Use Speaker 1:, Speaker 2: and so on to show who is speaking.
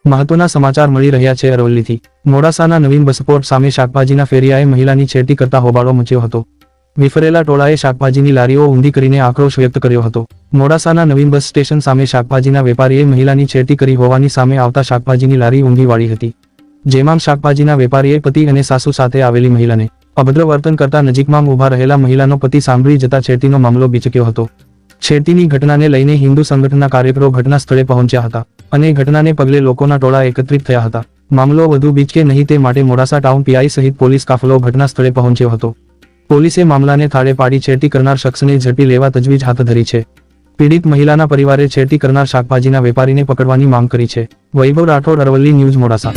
Speaker 1: મહત્વના સમાચાર મળી રહ્યા છે અરવલ્લીથી। મોડાસાના નવીન બસપોર્ટ સામે શાકભાજીના ફેરિયાએ મહિલાની છેડતી કરતા હોબાળો મચ્યો હતો। વિફરેલા ટોળાએ શાકભાજીની લારીઓ ઊંધી કરીને આક્રોશ વ્યક્ત કર્યો હતો। મોડાસાના નવીન બસ સ્ટેશન સામે શાકભાજીના વેપારીએ મહિલાની છેડતી કરી હોવાની સામે આવતા શાકભાજીની લારી ઊંધી વાળી હતી, જેમાં શાકભાજીના વેપારીએ પતિ અને સાસુ સાથે આવેલી મહિલાને અભદ્ર વર્તન કરતા નજીકમાં ઊભા રહેલા મહિલાનો પતિ સાંભળી જતા છેડતીનો મામલો બીચક્યો હતો। છેડતીની ઘટનાને લઈને હિન્દુ સંગઠનના કાર્યકરો ઘટના સ્થળે પહોંચ્યા હતા અને ઘટનાને પગલે લોકોના ટોળા એકત્રિત થયા હતા। મામલો વધુ બીચકે નહીં તે માટે મોડાસા ટાઉન પીઆઈ સહિત પોલીસ કાફલો ઘટના સ્થળે પહોંચ્યો હતો। પોલીસે મામલાને થાળે પાડી છેડતી કરનાર શખ્સને ઝડપી લેવા તજવીજ હાથ ધરી છે। પીડિત મહિલાના પરિવારે છેડતી કરનાર શાકભાજીના વેપારીને પકડવાની માંગ કરી છે। વૈભવ રાઠોડ, અરવલ્લી ન્યૂઝ, મોડાસા।